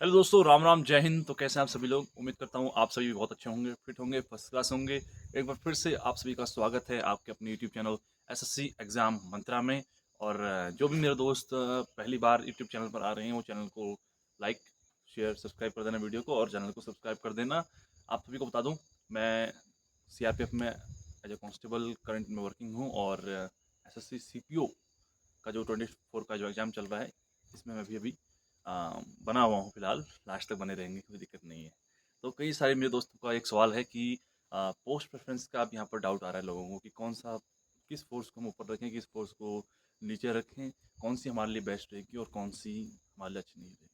Hello दोस्तों, राम राम, जय हिंद। तो कैसे हैं आप सभी लोग? उम्मीद करता हूँ आप सभी बहुत अच्छे होंगे, फिट होंगे, फर्स्ट क्लास होंगे। एक बार फिर से आप सभी का स्वागत है आपके अपने यूट्यूब चैनल एसएससी एग्ज़ाम मंत्रा में। और जो भी मेरे दोस्त पहली बार यूट्यूब चैनल पर आ रहे हैं वो चैनल को लाइक, शेयर, सब्सक्राइब कर देना वीडियो को, और चैनल को सब्सक्राइब कर देना। आप सभी को बता दूँ, मैं सीआरपीएफ में एज ए कांस्टेबल करंट में वर्किंग हूँ, और एसएससी सीपीओ का जो 24 का जो एग्ज़ाम चल रहा है, इसमें मैं भी अभी बना हुआ हूँ फिलहाल। लास्ट तक बने रहेंगे, कोई दिक्कत नहीं है। तो कई सारे मेरे दोस्तों का एक सवाल है कि पोस्ट प्रेफरेंस का अब यहाँ पर डाउट आ रहा है लोगों को कि कौन सा, किस फोर्स को हम ऊपर रखें, किस फोर्स को नीचे रखें, कौन सी हमारे लिए बेस्ट रहेगी और कौन सी हमारे लिए अच्छी नहीं रहेगी।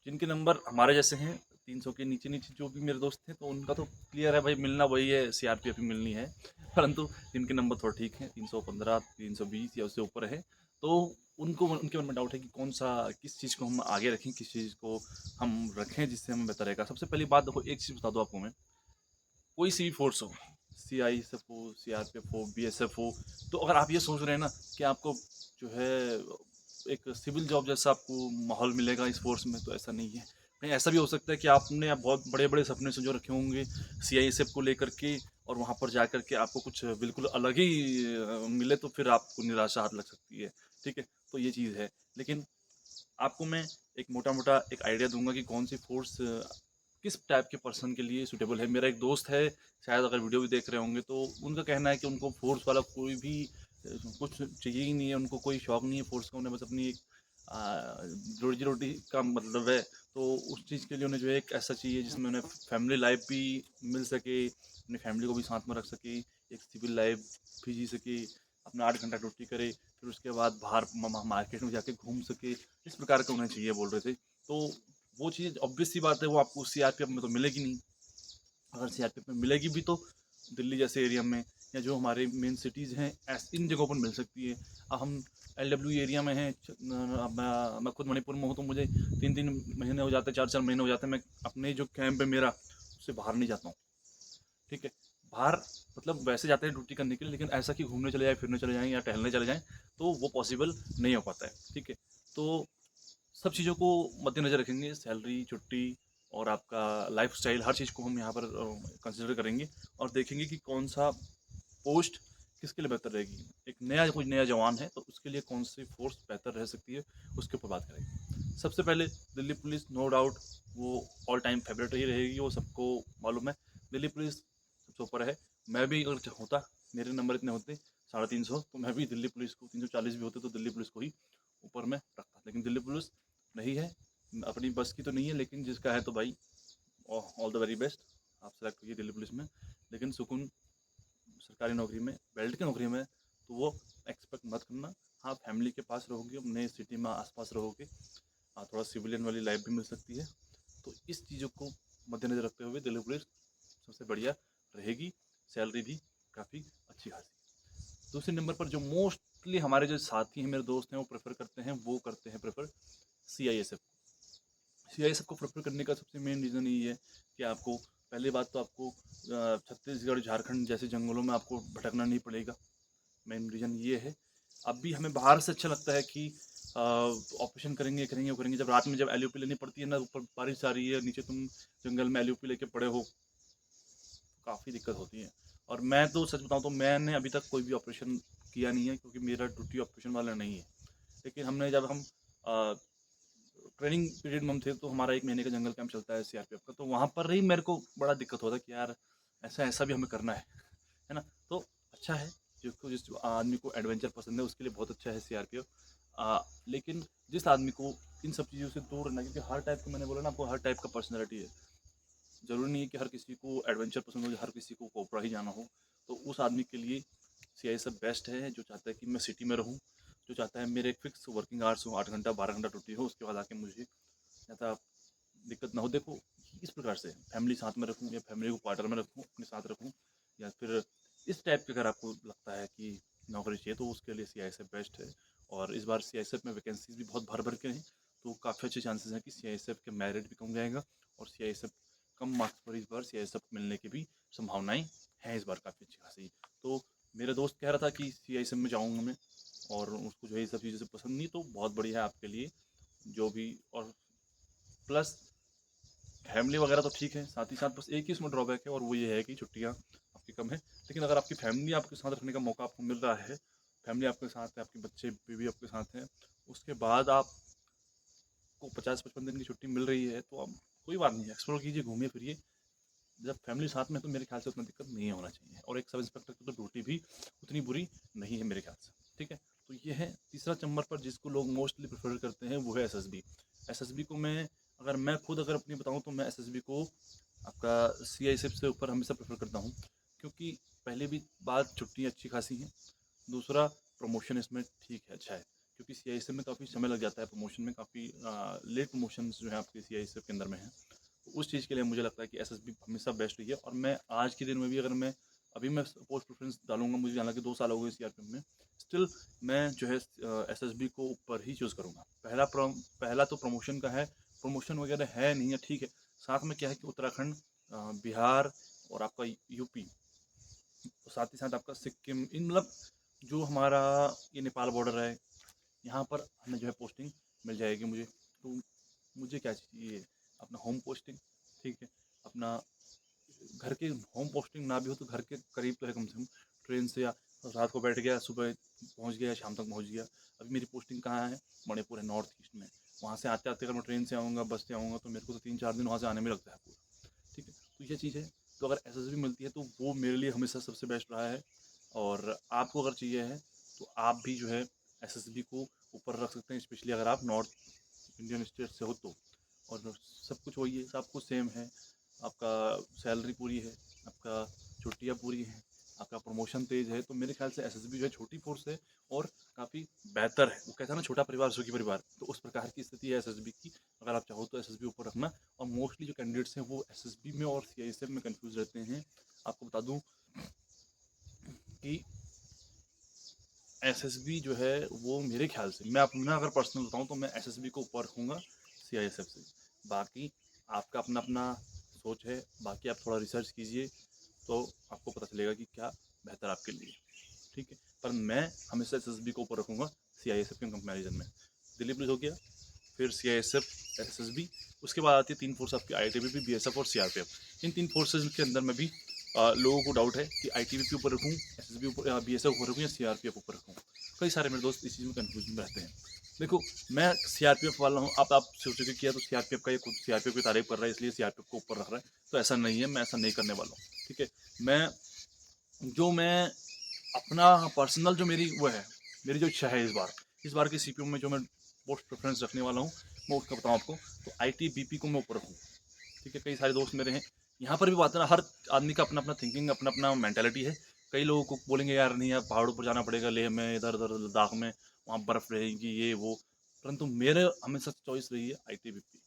जिनके नंबर हमारे जैसे हैं 300 के नीचे नीचे, जो भी मेरे दोस्त हैं, तो उनका तो क्लियर है भाई, मिलना वही है, सीआरपीएफ ही मिलनी है। परंतु जिनके नंबर थोड़ा ठीक है, 315, 320 या उससे ऊपर है, तो उनको उनके मन में डाउट है कि कौन सा, किस चीज़ को हम आगे रखें, किस चीज़ को हम रखें जिससे हमें बेहतर रहेगा। सबसे पहली बात देखो, एक चीज़ बता दो आपको मैं, कोई सी भी फोर्स हो, सीआईएसएफ हो, सीआरपीएफ हो, बीएसएफ हो, तो अगर आप ये सोच रहे हैं ना कि आपको जो है एक सिविल जॉब जैसा आपको माहौल मिलेगा इस फोर्स में, तो ऐसा नहीं है। कहीं ऐसा भी हो सकता है कि आपने बहुत बड़े बड़े सपने से जो रखे होंगे सीआईएसएफ को लेकर के, और वहाँ पर जा कर के आपको कुछ बिल्कुल अलग ही मिले, तो फिर आपको निराशा हाथ लग सकती है। ठीक है, तो ये चीज़ है। लेकिन आपको मैं एक मोटा मोटा एक आइडिया दूंगा कि कौन सी फोर्स किस टाइप के पर्सन के लिए सूटेबल है। मेरा एक दोस्त है, शायद अगर वीडियो भी देख रहे होंगे, तो उनका कहना है कि उनको फोर्स वाला कोई भी कुछ चाहिए ही नहीं है, उनको कोई शौक नहीं है फोर्स का, उन्हें बस अपनी एक रोजी रोटी का मतलब है। तो उस चीज़ के लिए उन्हें जो है एक ऐसा चाहिए जिसमें उन्हें फैमिली लाइफ भी मिल सके, अपनी फैमिली को भी साथ में रख सके, एक सिविल लाइफ भी जी सके, अपना 8 घंटा ड्यूटी करे, फिर उसके बाद बाहर मार्केट में जाके घूम सके। इस प्रकार का उन्हें चाहिए बोल रहे थे। तो वो चीज़ ऑब्वियस सी बात है, वो आपको सीआरपीएफ में तो मिलेगी नहीं। अगर सीआरपीएफ में मिलेगी भी, तो दिल्ली जैसे एरिया में या जो हमारे मेन सिटीज़ हैं, इन जगहों पर मिल सकती है। अब हम एलडब्ल्यू एरिया में हैं, अब मैं खुद मणिपुर में हूँ, तो मुझे 3-3 महीने हो जाते हैं, 4-4 महीने हो जाते हैं, मैं अपने जो कैंप है मेरा, उससे बाहर नहीं जाता हूँ। ठीक है, बाहर मतलब वैसे जाते हैं ड्यूटी करने के लिए, लेकिन ऐसा कि घूमने चले जाए, फिरने चले जाएँ या टहलने चले जाएँ, तो वो पॉसिबल नहीं हो पाता है। ठीक है, तो सब चीज़ों को मद्देनज़र रखेंगे, सैलरी, छुट्टी और आपका लाइफ़स्टाइल, हर चीज़ को हम यहाँ पर कंसिडर करेंगे, और देखेंगे कि कौन-सा पोस्ट किसके लिए बेहतर रहेगी। एक नया, कोई नया जवान है, तो उसके लिए कौन-सी फ़ोर्स बेहतर रह सकती है, उसके ऊपर बात करेंगे। सबसे पहले दिल्ली पुलिस, नो डाउट वो ऑल टाइम फ़ेवरेट ही रहेगी, वो सबको मालूम है। दिल्ली पुलिस सबसे ऊपर है। मैं भी अगर होता, मेरे नंबर इतने होते 350, तो मैं भी दिल्ली पुलिस को, 340 भी होते तो दिल्ली पुलिस को ही ऊपर में रखता। लेकिन दिल्ली पुलिस नहीं है, अपनी बस की तो नहीं है, लेकिन जिसका है तो भाई ऑल द वेरी बेस्ट, आप सेलेक्ट होइए दिल्ली पुलिस में। लेकिन सुकून सरकारी नौकरी में, बेल्ट की नौकरी में, तो वो एक्सपेक्ट मत करना। हाँ, फैमिली के पास रहोगे, अपने सिटी में आसपास रहोगे, थोड़ा सिविलियन वाली लाइफ भी मिल सकती है। तो इस चीज़ों को मद्देनजर रखते हुए दिल्ली पुलिस सबसे बढ़िया रहेगी, सैलरी भी काफ़ी अच्छी खासी। दूसरे नंबर पर जो मोस्टली हमारे जो साथी हैं, मेरे दोस्त हैं, वो प्रेफर करते हैं, वो करते हैं प्रेफर सीआईएसएफ। सीआईएसएफ को प्रेफर करने का सबसे मेन रीज़न यही है कि आपको, पहली बात तो आपको छत्तीसगढ़, झारखंड जैसे जंगलों में आपको भटकना नहीं पड़ेगा। मेन रीज़न ये है। अब भी हमें बाहर से अच्छा लगता है कि ऑपरेशन करेंगे, करेंगे, वो करेंगे, जब रात में जब एलयूपी लेनी पड़ती है ना, ऊपर बारिश आ रही है, नीचे तुम जंगल में एलयूपी लेके पड़े हो, काफ़ी दिक्कत होती है। और मैं तो सच बताऊँ तो मैंने अभी तक कोई भी ऑपरेशन किया नहीं है, क्योंकि मेरा ड्यूटी ऑपरेशन वाला नहीं है। लेकिन हमने जब हम ट्रेनिंग पीरियड में हम थे, तो हमारा 1 महीने का जंगल कैंप चलता है सीआरपीएफ का, तो वहाँ पर ही मेरे को बड़ा दिक्कत होता है कि यार ऐसा ऐसा भी हमें करना है ना? तो अच्छा है, जिसको जिस आदमी को एडवेंचर पसंद है उसके लिए बहुत अच्छा है सीआरपीएफ। लेकिन जिस आदमी को इन सब चीज़ों से दूर रहना, क्योंकि हर टाइप का, मैंने बोला ना आपको, हर टाइप का पर्सनैलिटी है। ज़रूरी नहीं है कि हर किसी को एडवेंचर पसंद हो, हर किसी को कोपरा ही जाना हो। तो उस आदमी के लिए सीआईएसएफ बेस्ट है, जो चाहता है कि मैं सिटी में रहूँ, जो चाहता है मेरे एक फिक्स वर्किंग आवर्स हो, 8 घंटा 12 घंटा ड्यूटी हो, उसके बाद आके मुझे ज़्यादा दिक्कत ना हो। देखो, किस प्रकार से फैमिली साथ में रखूँ, या फैमिली को क्वार्टर में रखूँ, अपने साथ रखूँ, या फिर इस टाइप के अगर आपको लगता है कि नौकरी चाहिए, तो उसके लिए सीआईएसएफ बेस्ट है। और इस बार सीआईएसएफ में वैकेंसीज भी बहुत भर भर के हैं, तो काफ़ी अच्छे चांसेस हैं कि सीआईएसएफ के मेरिट भी कम जाएगा, और सीआईएसएफ कम मार्क्स पर इस बार सीआईएसएफ मिलने की भी संभावनाएं हैं इस बार काफ़ी अच्छी खासी। तो मेरा दोस्त कह रहा था कि सीआईएसएफ में जाऊँगा मैं, और उसको जो है ये सब चीज़ें पसंद नहीं, तो बहुत बढ़िया है आपके लिए जो भी। और प्लस फैमिली वगैरह तो ठीक है, साथ ही साथ बस एक ही इसमें ड्रॉबैक है और वो ये है कि छुट्टियाँ आपकी कम है। लेकिन अगर आपकी फैमिली आपके साथ रखने का मौका आपको मिल रहा है, फैमिली आपके साथ है, आपके बच्चे बीवी आपके साथ हैं, उसके बाद आपको 50-55 दिन की छुट्टी मिल रही है, तो अब कोई बात नहीं है, एक्सप्लोर कीजिए, घूमिए फिरिए। जब फैमिली साथ में है, तो मेरे ख्याल से उतना दिक्कत नहीं होना चाहिए, और एक सब इंस्पेक्टर की तो ड्यूटी भी उतनी बुरी नहीं है मेरे ख्याल से। ठीक है, तो ये है तीसरा चंबर पर जिसको लोग मोस्टली प्रेफर करते हैं, वो है एसएसबी। एसएसबी को मैं खुद अगर अपनी बताऊं तो मैं एसएसबी को आपका सीआईएसएफ से ऊपर हमेशा प्रेफर करता हूं, क्योंकि पहले भी बात छुट्टी अच्छी खासी हैं, दूसरा प्रमोशन इसमें ठीक है, अच्छा है, क्योंकि सीआईएसएफ में काफ़ी समय लग जाता है, प्रमोशन में काफ़ी लेट प्रमोशन जो है आपके सीआईएसएफ के अंदर में है। तो उस चीज़ के लिए मुझे लगता है कि एसएसबी हमेशा बेस्ट रही है, और मैं आज के दिन में भी अगर मैं अभी मैं पोस्ट प्रेफरेंस डालूंगा, मुझे हालांकि 2 साल हो गए सीआरपीएफ में, स्टिल मैं जो है एसएसबी को ऊपर ही चूज़ करूँगा। पहला तो प्रमोशन का है, प्रमोशन वगैरह है नहीं है, ठीक है, साथ में क्या है कि उत्तराखंड, बिहार और आपका यूपी, और साथ ही साथ आपका सिक्किम, इन मतलब जो हमारा ये नेपाल बॉर्डर है, यहाँ पर हमें जो है पोस्टिंग मिल जाएगी मुझे। तो मुझे क्या चाहिए, अपना होम पोस्टिंग, ठीक है, अपना घर के होम पोस्टिंग ना भी हो तो घर के करीब तो है कम से कम, ट्रेन से या रात को बैठ गया, सुबह पहुँच गया, शाम तक पहुँच गया। अभी मेरी पोस्टिंग कहाँ है, मणिपुर है, नॉर्थ ईस्ट में। वहाँ से आते आते अगर मैं ट्रेन से आऊँगा, बस से आऊँगा, तो मेरे को तो 3-4 दिन वहाँ से आने में लगता है पूरा। ठीक है, तो ये चीज़ है। तो अगर एसएसबी मिलती है तो वो मेरे लिए हमेशा सबसे बेस्ट रहा है, और आपको अगर चाहिए है तो आप भी जो है एसएसबी को ऊपर रख सकते हैं, स्पेशली अगर आप नॉर्थ इंडियन स्टेट से हो तो। और सब कुछ वही है, सब कुछ सेम है, आपका सैलरी पूरी है, आपका छुट्टियाँ पूरी हैं, आपका प्रमोशन तेज है, तो मेरे ख्याल से एसएसबी जो है छोटी फोर्स है और काफ़ी बेहतर है। वो कहता है ना, छोटा परिवार सुखी परिवार, तो उस प्रकार की स्थिति है एसएसबी की। अगर आप चाहो तो एसएसबी ऊपर रखना। और मोस्टली जो कैंडिडेट्स हैं वो एसएसबी में और सीआईएसएफ में कंफ्यूज रहते हैं। आपको बता दूं कि एसएसबी जो है वो मेरे ख्याल से, मैं अपना अगर पर्सनल बताऊं तो मैं एसएसबी को ऊपर रखूँगा सीआईएसएफ से। बाकी आपका अपना अपना सोच है, बाकी आप थोड़ा रिसर्च कीजिए तो आपको पता चलेगा कि क्या बेहतर आपके लिए। ठीक है, पर मैं हमेशा एसएसबी को ऊपर रखूँगा सीआईएसएफ के कंपैरिजन में। दिल्ली पुलिस हो गया, फिर सीआईएसएफ, एसएसबी, उसके बाद आती है 3 फोर्स आपकी, आईटीबीपी, बीएसएफ और सीआरपीएफ। इन 3 फोर्सेज के अंदर में भी लोगों को डाउट है कि आईटीबीपी ऊपर रखूँ, एसएसबी ऊपर, बीएसएफ ऊपर रखूँ या सीआरपीएफ ऊपर रखूँ। कई सारे मेरे दोस्त इस चीज़ में कन्फ्यूजन में रहते हैं। देखो, मैं सीआरपीएफ वाला हूँ, आप सोचोगे किया तो सीआरपीएफ का ये खुद सीआरपीएफ की तारीफ कर रहा है इसलिए सीआरपीएफ को ऊपर रख रहा है, तो ऐसा नहीं है, मैं ऐसा नहीं करने वाला हूँ। ठीक है, मैं अपना पर्सनल जो मेरी वो है, मेरी जो इच्छा है इस बार की सीपीयू में जो मैं पोस्ट प्रेफरेंस रखने वाला हूँ, मैं उसका बताऊँ आपको, तो आईटीबीपी को मैं ऊपर रखूँ। ठीक है, कई सारे दोस्त मेरे हैं, यहाँ पर भी बात है ना, हर आदमी का अपना अपना थिंकिंग, अपना अपना मेंटेलिटी है। कई लोगों को बोलेंगे यार नहीं यार, पहाड़ों पर जाना पड़ेगा, लेह में, इधर उधर लद्दाख में, वहाँ बर्फ़ रहेगी, ये वो। परंतु मेरे हमेशा चॉइस रही है आईटीबीपी।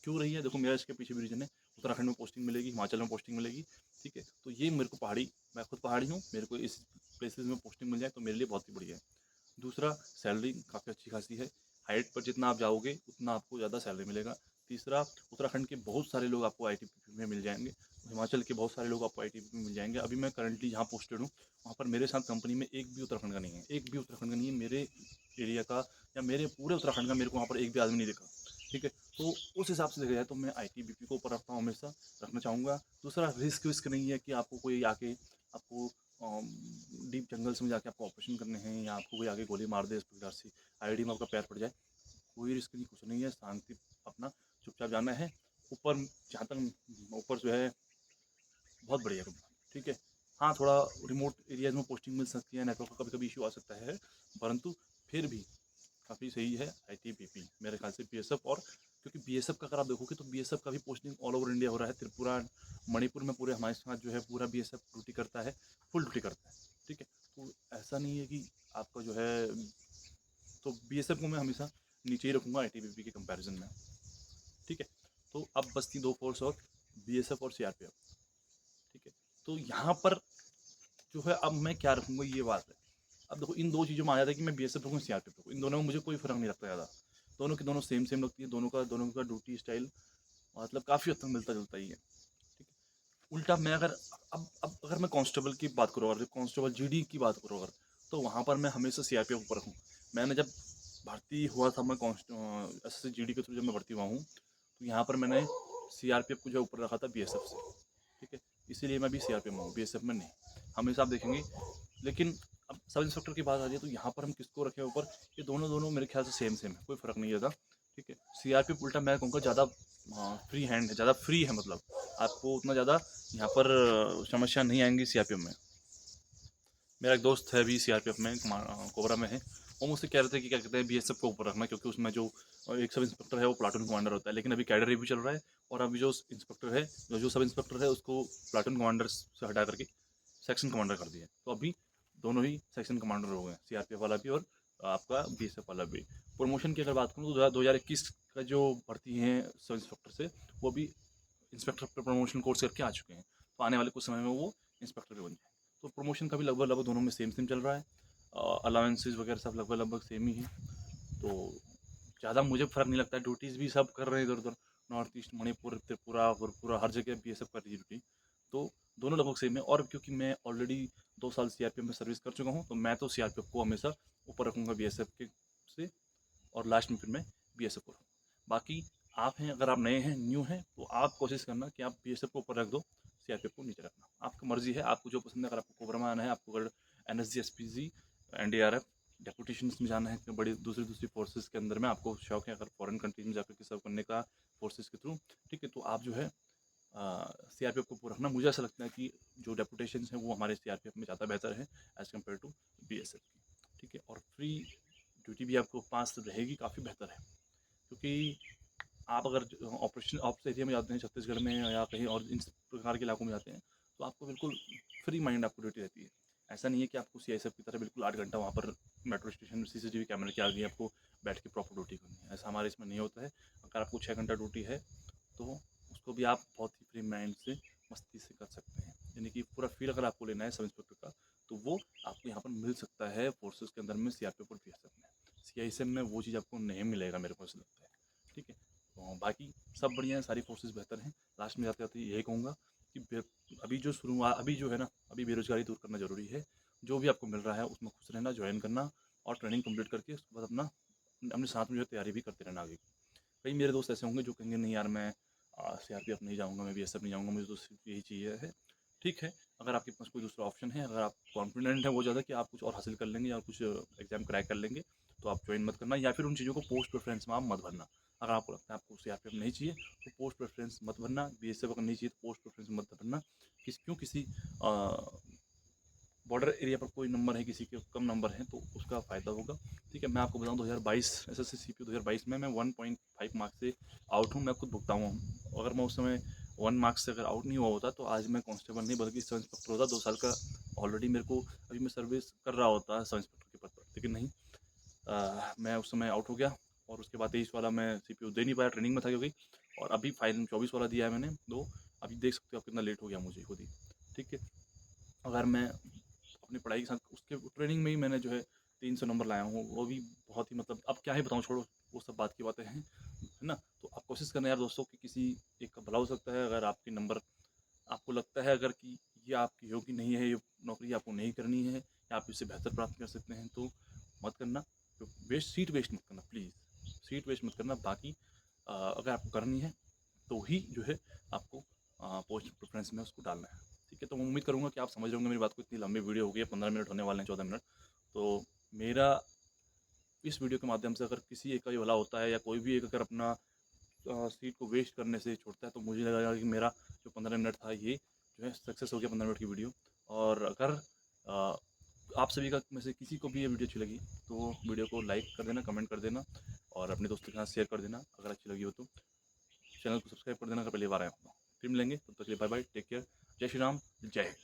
क्यों रही है, देखो मेरा इसके पीछे भी रीज़न है। उत्तराखंड में पोस्टिंग मिलेगी, हिमाचल में पोस्टिंग मिलेगी। ठीक है, तो ये मेरे को पहाड़ी, मैं खुद पहाड़ी हूँ, मेरे को इस प्लेसेस में पोस्टिंग मिल जाए तो मेरे लिए बहुत ही बढ़िया है। दूसरा, सैलरी काफ़ी अच्छी खासी है, हाइट पर जितना आप जाओगे उतना आपको ज़्यादा सैलरी मिलेगा। तीसरा, उत्तराखंड के बहुत सारे लोग आपको आईटीबीपी में मिल जाएंगे, हिमाचल के बहुत सारे लोग आपको आईटीबीपी में मिल जाएंगे। अभी मैं करंटली जहाँ पोस्टेड हूँ, वहाँ पर मेरे साथ कंपनी में एक भी उत्तराखंड का नहीं है, एक भी उत्तराखंड का नहीं है मेरे एरिया का, या मेरे पूरे उत्तराखंड का मेरे को वहाँ पर एक भी आदमी नहीं दिखा। ठीक है, तो उस हिसाब से देखा जाए तो मैं आईटीबीपी को ऊपर रखता हूँ, हमेशा रखना चाहूँगा। दूसरा, रिस्क विस्क नहीं है कि आपको कोई आके आपको डीप जंगल्स में जाके आपको ऑपरेशन करने हैं, या आपको कोई आगे गोली मार दे इस प्रकार से, आईडी में आपका पैर पड़ जाए, कोई रिस्क नहीं, कुछ नहीं है, शांति, अपना चुपचाप जाना है ऊपर। जहाँ तक ऊपर जो है बहुत बढ़िया कंपनी। ठीक है, हाँ, थोड़ा रिमोट एरियाज में पोस्टिंग मिल सकती है, नेटवर्क का कभी कभी इशू आ सकता है, परंतु फिर भी काफ़ी सही है आईटीबीपी मेरे ख्याल से, बीएसएफ। और क्योंकि बीएसएफ का अगर आप देखोगे तो बीएसएफ का भी पोस्टिंग ऑल ओवर इंडिया हो रहा है, त्रिपुरा, मणिपुर में पूरे हमारे साथ जो है पूरा बीएसएफ ड्यूटी करता है, फुल ड्यूटी करता है। ठीक है, तो ऐसा नहीं है कि आपका जो है, तो बीएसएफ को मैं हमेशा नीचे ही रखूँगा आईटीबीपी के कंपैरिजन में। ठीक है, तो अब बचती 2 फोर्स और, बीएसएफ और सीआरपीएफ। ठीक है, तो यहाँ पर जो है अब मैं क्या रखूँगा ये बात है। अब देखो, इन 2 चीज़ों में आ जाता है कि मैं बीएसएफ रखूँ, सीआरपीएफ रखूँ, इन दोनों में मुझे कोई फ़र्क नहीं लगता ज़्यादा। दोनों की दोनों सेम सेम लगती है, दोनों का ड्यूटी स्टाइल मतलब काफ़ी हद तक मिलता जुलता ही है। ठीक है, उल्टा मैं अगर, अब अगर मैं कांस्टेबल की बात करूँ, अगर कांस्टेबल जीडी की बात करूँ अगर, तो वहाँ पर मैं हमेशा सीआरपीएफ ऊपर रखूँ। मैंने जब भर्ती हुआ था, मैं एसएससी जीडी के थ्रू जब मैं भर्ती हुआ हूँ, तो यहाँ पर मैंने सीआरपीएफ को जो ऊपर रखा था बीएसएफ से, ठीक है, इसीलिए मैं भी सीआरपीएफ में हूँ, बीएसएफ में नहीं। हमेशा आप देखेंगे। लेकिन अब सब इंस्पेक्टर की बात आ रही है तो यहाँ पर हम किसको रखें ऊपर? ये दोनों दोनों मेरे ख्याल से सेम सेम है, कोई फ़र्क नहीं है ज़्यादा, ठीक है। सीआरपीएफ उल्टा मैं कहूँगा ज़्यादा फ्री हैंड है, ज़्यादा फ्री है, मतलब आपको उतना ज़्यादा यहाँ पर समस्या नहीं आएंगी सीआरपीएफ में। मेरा एक दोस्त है अभी सीआरपीएफ में, कोबरा में है। वो मुझसे कह रहे थे कि क्या कहते हैं बीएसएफ को ऊपर रखना, क्योंकि उसमें जो एक सब इंस्पेक्टर है वो प्लाटून कमांडर होता है। लेकिन अभी कैडर रिव्यू चल रहा है और अभी जो इंस्पेक्टर है, जो सब इंस्पेक्टर है, उसको प्लाटून कमांडर से हटा करके सेक्शन कमांडर कर दिया। तो अभी दोनों ही सेक्शन कमांडर हो गए, सीआरपीएफ वाला भी और आपका बीएसएफ वाला भी। प्रमोशन की अगर बात करूँ तो 2021 का जो भर्ती है सब इंस्पेक्टर से, वो भी इंस्पेक्टर पर प्रमोशन कोर्स करके आ चुके हैं। तो आने वाले कुछ समय में वो इंस्पेक्टर भी बन जाए। तो प्रमोशन का भी लगभग लगभग दोनों में सेम सेम चल रहा है। अलाउंसेस वगैरह सब लगभग लगभग सेम ही है। तो ज़्यादा मुझे फ़र्क नहीं लगता है। ड्यूटीज़ भी सब कर रहे हैं इधर उधर, नॉर्थ ईस्ट, मणिपुर, त्रिपुरा, पूरा हर जगह बीएसएफ कर रही है ड्यूटी। तो दोनों लगभग सेम है। और क्योंकि मैं ऑलरेडी 2 साल सीआरपीएफ में सर्विस कर चुका हूँ, तो मैं तो सीआरपीएफ को हमेशा ऊपर रखूँगा बीएसएफ के से, और लास्ट में फिर मैं बीएसएफ को रखूँगा। बाकी आप हैं, अगर आप नए हैं, न्यू हैं, तो आप कोशिश करना कि आप बीएसएफ को ऊपर रख दो, सीआरपीएफ को नीचे रखना। आपकी मर्जी है, आपको जो पसंद है। अगर आपको कोबरा में आना है, आपको अगर एनएसजी, एसपीजी, एनडीआरएफ, डेपुटेशंस में जाना है, कि बड़ी दूसरी दूसरी फोर्सेस के अंदर में आपको शौक है, अगर फॉरेन कंट्रीज में जाकर के सर्व करने का फोर्सेस के थ्रू, ठीक है, तो आप जो है सीआरपीएफ को ऊपर रखना। मुझे ऐसा लगता है कि जो डेपुटेशंस हैं वो हमारे सीआरपीएफ में ज़्यादा बेहतर है एज़ कम्पेयर टू बीएसएफ की, ठीक है। और फ्री ड्यूटी भी आपको पास रहेगी, काफ़ी बेहतर है। क्योंकि आप अगर ऑपरेशन ऑप्स एरिया में जाते हैं, छत्तीसगढ़ में या कहीं और इन प्रकार के इलाकों में जाते हैं, तो आपको बिल्कुल फ्री माइंड आपको ड्यूटी रहती है। ऐसा नहीं है कि आपको सीआईएसएफ की तरह बिल्कुल 8 घंटा वहाँ पर मेट्रो स्टेशन में सीसीटीवी कैमरे के आगे आपको बैठ के प्रॉपर ड्यूटी करनी है। ऐसा हमारे इसमें नहीं होता है। अगर आपको 6 घंटा ड्यूटी है, तो उसको भी आप बहुत ही फ्री माइंड से, मस्ती से कर सकते हैं। यानी कि पूरा फील अगर आपको लेना है सब इंस्पेक्टर का, तो वो आपको यहाँ पर मिल सकता है फोर्सेस के अंदर में, सीआरपीएफ और बीएसएफ में। सीआईएसएफ में वो चीज़ आपको नहीं मिलेगा, मेरे को ऐसा लगता है, ठीक है। तो बाकी सब बढ़िया है, सारी फोर्सेस बेहतर हैं। लास्ट में जाते जाते यही कहूँगा कि अभी जो शुरुआत, अभी जो है ना, अभी बेरोजगारी दूर करना ज़रूरी है। जो भी आपको मिल रहा है उसमें खुश रहना, ज्वाइन करना, और ट्रेनिंग कंप्लीट करके उसके बाद अपना अपने साथ में जो तैयारी भी करते रहना आगे की। कई मेरे दोस्त ऐसे होंगे जो कहेंगे नहीं यार, मैं सीआरपीएफ नहीं जाऊँगा, मैं बीएसएफ नहीं जाऊँगा, मुझे तो सिर्फ यही चाहिए है। ठीक है, अगर आपके पास कोई दूसरा ऑप्शन है, अगर आप कॉन्फिडेंट है वो ज़्यादा कि आप कुछ और हासिल कर लेंगे या कुछ एग्जाम क्रैक कर लेंगे, तो आप ज्वाइन मत करना, या फिर उन चीज़ों को पोस्ट प्रेफरेंस में आप मत भरना। अगर आपको लगता है आपको सीआरपीएफ नहीं चाहिए, तो पोस्ट प्रेफरेंस मत भरना। बीएसएफ अगर नहीं चाहिए तो पोस्ट प्रेफरेंस मत भरना। किसी बॉर्डर एरिया पर कोई नंबर है, किसी के कम नंबर हैं, तो उसका फ़ायदा होगा, ठीक है। मैं आपको बताऊँ 2022 एसएससी सीपीयू 2022 में मैं 1.5 मार्क्स से आउट हूँ। मैं खुद भुगता हूँ। अगर मैं उस समय 1 मार्क्स से अगर आउट नहीं हुआ होता, तो आज मैं कांस्टेबल नहीं बल्कि सब इंस्पेक्टर होता। 2 साल का ऑलरेडी मेरे को अभी मैं सर्विस कर रहा होता सब इंस्पेक्टर के पद पर, लेकिन नहीं, मैं उस समय आउट हो गया। और उसके बाद 23 वाला मैं सीपीयू दे नहीं पाया, ट्रेनिंग में था क्योंकि। और अभी फाइनल 24 वाला दिया है मैंने 2। अभी देख सकते हो आप कितना लेट हो गया मुझे खुद ही, ठीक है। अगर मैं अपनी पढ़ाई के साथ उसके ट्रेनिंग में ही मैंने जो है 300 नंबर लाया हूँ, वो भी बहुत ही, मतलब अब क्या ही बताऊँ, छोड़ो, वो सब बात की बातें हैं, है ना। तो आप कोशिश करना यार दोस्तों कि किसी एक का भला हो सकता है। अगर आपके नंबर, आपको लगता है अगर कि ये आपकी योग्य नहीं है, ये नौकरी आपको नहीं करनी है, या आप इससे बेहतर प्राप्त कर सकते हैं, तो मत करना। तो सीट वेस्ट मत करना प्लीज़, सीट वेस्ट मत करना। बाकी अगर आपको करनी है तो ही जो है आपको पोस्ट प्रेफरेंस में उसको डालना है, ठीक है। तो मैं उम्मीद करूँगा कि आप समझ रहे होंगे मेरी बात को। इतनी लंबी वीडियो हो गई है, 15 मिनट होने वाले हैं, 14 मिनट। तो मेरा इस वीडियो के माध्यम से अगर किसी एक का ये भला होता है, या कोई भी एक अगर अपना सीट को वेस्ट करने से छोड़ता है, तो मुझे लगा कि मेरा जो 15 मिनट था ये जो है सक्सेस हो गया, 15 मिनट की वीडियो। और अगर अ, आप सभी का में से किसी को भी ये वीडियो अच्छी लगी, तो वीडियो को लाइक कर देना, कमेंट कर देना, और अपने दोस्तों के साथ शेयर कर देना अगर अच्छी लगी हो तो। चैनल को सब्सक्राइब कर देना अगर पहली बार आए हो तो। फिर मिलेंगे, तब तक के लिए बाय बाय, टेक केयर, जय श्री राम, जय हिंद।